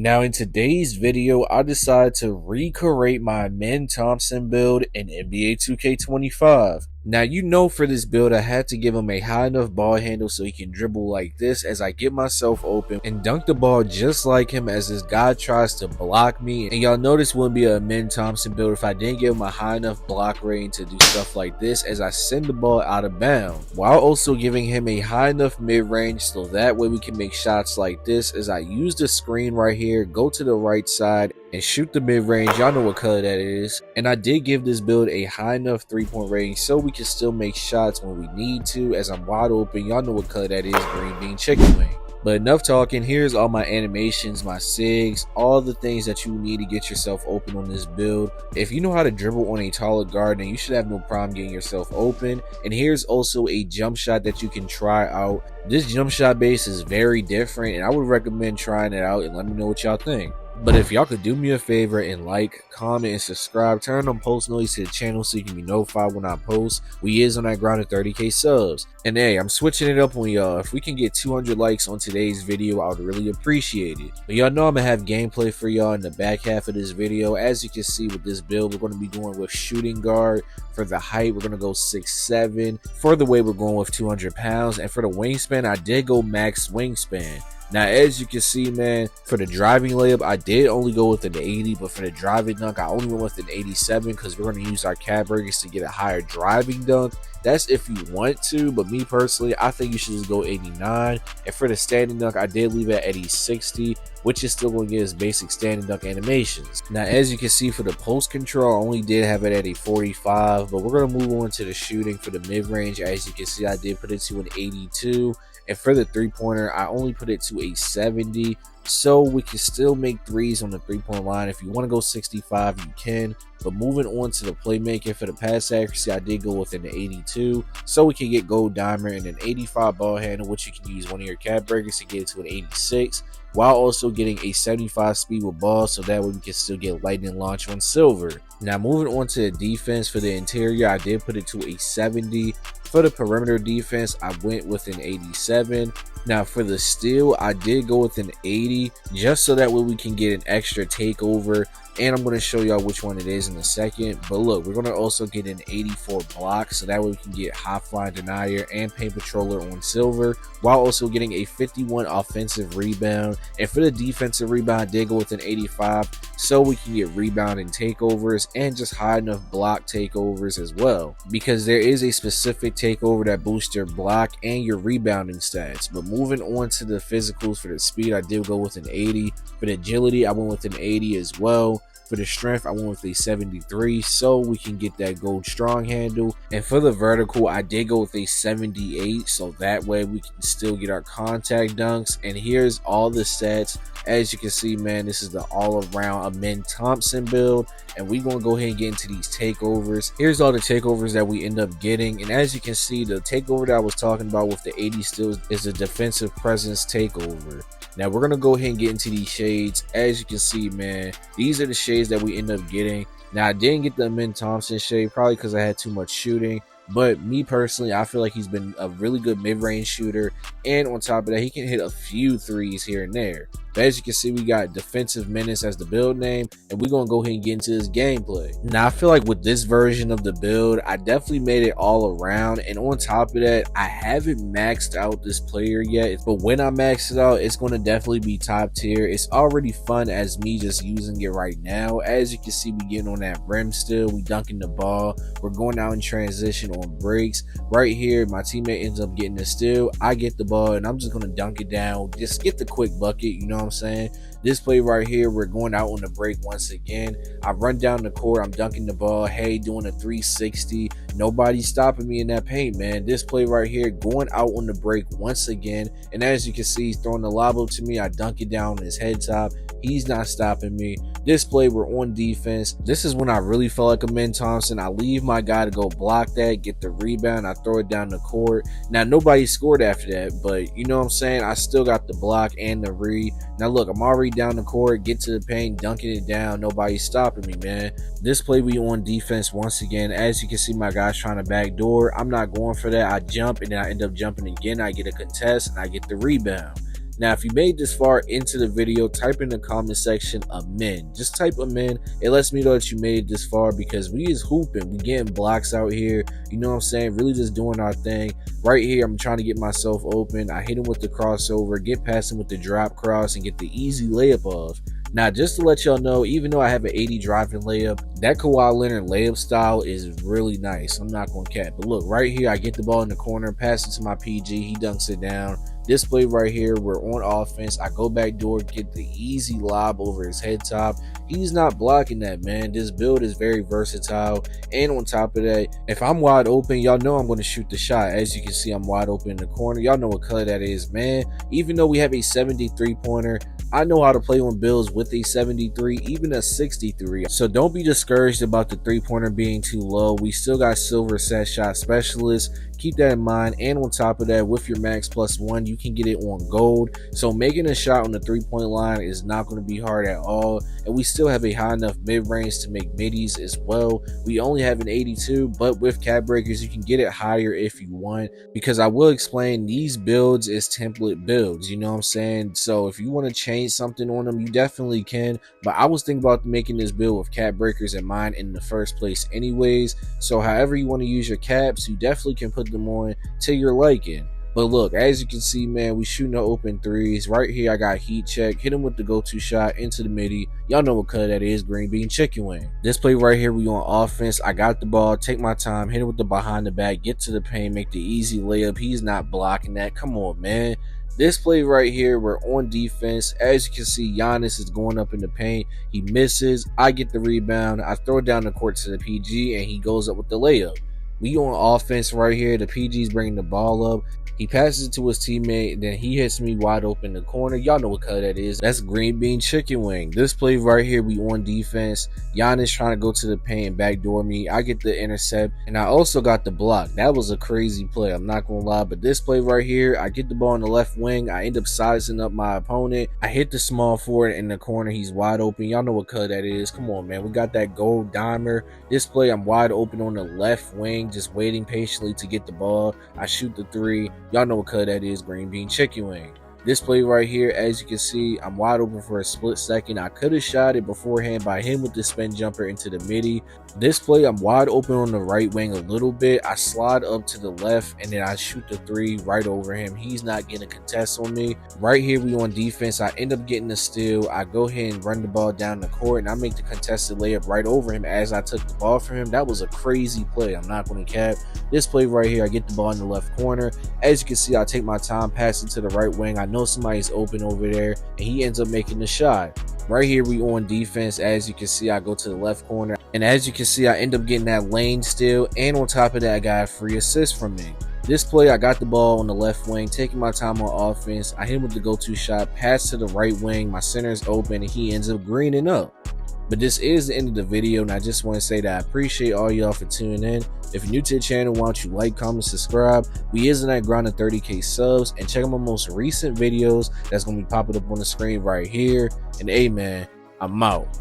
Now in today's video, I decided to recreate my Thompson build in NBA 2K25. Now you know for this build I had to give him a high enough ball handle so he can dribble like this as I get myself open and dunk the ball just like him as this guy tries to block me. And y'all know this wouldn't be a Thompson build if I didn't give him a high enough block rating to do stuff like this as I send the ball out of bounds, while also giving him a high enough mid-range so that way we can make shots like this as I use the screen right here, go to the right side and shoot the mid-range. Y'all know what color that is. And I did give this build a high enough 3-point rating so we can still make shots when we need to as I'm wide open. Y'all know what color that is, green bean chicken wing. But enough talking, here's all my animations, my SIGs, all the things that you need to get yourself open on this build. If you know how to dribble on a taller guard, then you should have no problem getting yourself open. And here's also a jump shot that you can try out. This jump shot base is very different and I would recommend trying it out and let me know what y'all think. But if y'all could do me a favor and like, comment, and subscribe, turn on post notifications to the channel so you can be notified when I post. We is on that ground of 30k subs. And hey, I'm switching it up on y'all. If we can get 200 likes on today's video, I would really appreciate it. But y'all know I'm gonna have gameplay for y'all in the back half of this video. As you can see with this build, we're gonna be going with shooting guard. For the height, we're gonna go 6'7". For the weight, we're going with 200 pounds. And for the wingspan, I did go max wingspan. Now, as you can see, man, for the driving layup, I did only go with an 80, but for the driving dunk, I only went with an 87 because we're going to use our cap breakers to get a higher driving dunk. That's if you want to, but me personally, I think you should just go 89. And for the standing dunk, I did leave it at a 60, which is still going to get us basic standing dunk animations. Now, as you can see, for the post control, I only did have it at a 45, but we're going to move on to the shooting for the mid-range. As you can see, I did put it to an 82. And for the three-pointer, I only put it to a 70, so we can still make threes on the three-point line. If you want to go 65, you can. But moving on to the playmaking, for the pass accuracy, I did go with an 82, so we can get gold diamond and an 85 ball handle, which you can use one of your cap breakers to get it to an 86, while also getting a 75 speed with ball, so that way we can still get lightning launch on silver. Now moving on to the defense, for the interior, I did put it to a 70. For the perimeter defense, I went with an 87. Now for the steal, I did go with an 80, just so that way we can get an extra takeover. And I'm going to show y'all which one it is in a second. But look, we're going to also get an 84 block, so that way we can get high flying denier and paint patroller on silver, while also getting a 51 offensive rebound. And for the defensive rebound, I did go with an 85, so we can get rebound and takeovers and just high enough block takeovers as well, because there is a specific takeover that boosts your block and your rebounding stats. But moving on to the physicals, for the speed, I did go with an 80. For the agility, I went with an 80 as well. For the strength, I went with a 73, so we can get that gold strong handle. And for the vertical, I did go with a 78, so that way we can still get our contact dunks. And here's all the sets. As you can see, man, this is the all-around Thompson build. And we're going to go ahead and get into these takeovers. Here's all the takeovers that we end up getting. And as you can see, the takeover that I was talking about with the 80 still is a defensive presence takeover. Now we're going to go ahead and get into these shades. As you can see, man, these are the shades that we end up getting. Now I didn't get the Thompson shade, probably because I had too much shooting. But me personally, I feel like he's been a really good mid-range shooter. And on top of that, he can hit a few threes here and there. But as you can see, we got Defensive Menace as the build name, and we're going to go ahead and get into this gameplay. Now, I feel like with this version of the build, I definitely made it all around. And on top of that, I haven't maxed out this player yet. But when I max it out, it's going to definitely be top tier. It's already fun as me just using it right now. As you can see, we getting on that rim still. We dunking the ball. We're going out in transition on breaks. Right here, my teammate ends up getting the steal. I get the ball, and I'm just going to dunk it down. Just get the quick bucket, you know what I'm saying? This play right here, we're going out on the break once again. I run down the court, I'm dunking the ball, hey, doing a 360. Nobody's stopping me in that paint, man. This play right here, going out on the break once again. And as you can see, he's throwing the lob up to me. I dunk it down on his head top. He's not stopping me. This play, we're on defense. This is when I really felt like a Thompson. I leave my guy to go block that, get the rebound. I throw it down the court. Now, nobody scored after that, but you know what I'm saying? I still got the block and the read. Now, look, I'm already down the court, get to the paint, dunking it down. Nobody's stopping me, man. This play, we on defense once again. As you can see, my guy's trying to backdoor. I'm not going for that. I jump, and then I end up jumping again. I get a contest, and I get the rebound. Now, if you made this far into the video, type in the comment section amen. Just type amen. It lets me know that you made it this far because we is hooping. We getting blocks out here. You know what I'm saying? Really just doing our thing. Right here, I'm trying to get myself open. I hit him with the crossover, get past him with the drop cross, and get the easy layup off. Now, just to let y'all know, even though I have an 80 driving layup, that Kawhi Leonard layup style is really nice. I'm not going to cap. But look, right here, I get the ball in the corner, pass it to my PG. He dunks it down. This play right here, we're on offense. I go back door, get the easy lob over his head top. He's not blocking that, man. This build is very versatile. And on top of that, if I'm wide open, y'all know I'm going to shoot the shot. As you can see, I'm wide open in the corner. Y'all know what color that is, man. Even though we have a 73 pointer, I know how to play on builds with a 73, even a 63. So don't be discouraged about the three-pointer being too low. We still got silver set shot specialists. Keep that in mind. And on top of that, with your max +1, you can get it on gold. So making a shot on the three-point line is not going to be hard at all. And we still have a high enough mid-range to make middies as well. We only have an 82, but with cap breakers, you can get it higher if you want. Because I will explain, these builds is template builds. You know what I'm saying? So if you want to change something on them, you definitely can. But I was thinking about making this build with cap breakers in mind in the first place anyways. So however you want to use your caps, you definitely can put them on to your liking. But look, as you can see, man, we shooting the open threes. Right here, I got heat check. Hit him with the go-to shot into the midi. Y'all know what color that is, green bean chicken wing. This play right here, we on offense. I got the ball, take my time, hit him with the behind the back, get to the paint, make the easy layup. He's not blocking that. Come on, man. This play right here, we're on defense. As you can see, Giannis is going up in the paint. He misses. I get the rebound. I throw it down the court to the PG, and he goes up with the layup. We on offense right here. The PG's bringing the ball up. He passes it to his teammate, and then he hits me wide open in the corner. Y'all know what color that is. That's green bean chicken wing. This play right here, we on defense. Giannis trying to go to the paint and backdoor me. I get the intercept, and I also got the block. That was a crazy play, I'm not gonna lie. But this play right here, I get the ball on the left wing. I end up sizing up my opponent. I hit the small forward in the corner. He's wide open. Y'all know what color that is. Come on, man. We got that gold dimer. This play, I'm wide open on the left wing, just waiting patiently to get the ball. I shoot the three. Y'all know what color that is, green bean chicken wing. This play right here, as you can see, I'm wide open for a split second. I could have shot it beforehand by him with the spin jumper into the midi. This play, I'm wide open on the right wing a little bit. I slide up to the left, and then I shoot the three right over him. He's not getting a contest on me. Right here, we on defense. I end up getting the steal. I go ahead and run the ball down the court, and I make the contested layup right over him as I took the ball from him. That was a crazy play. I'm not going to cap. This play right here, I get the ball in the left corner. As you can see, I take my time, pass it to the right wing. I know somebody's open over there, and he ends up making the shot. Right here, we on defense. As you can see, I go to the left corner, and as you can see, I end up getting that lane steal, and on top of that, I got a free assist from me. This play, I got the ball on the left wing, taking my time on offense. I hit him with the go-to shot, pass to the right wing. My center is open, and he ends up greening up. But this is the end of the video, and I just want to say that I appreciate all y'all for tuning in. If you're new to the channel, why don't you like, comment, subscribe. We is in that grind of 30K subs, and check out my most recent videos that's going to be popping up on the screen right here. And hey, man, I'm out.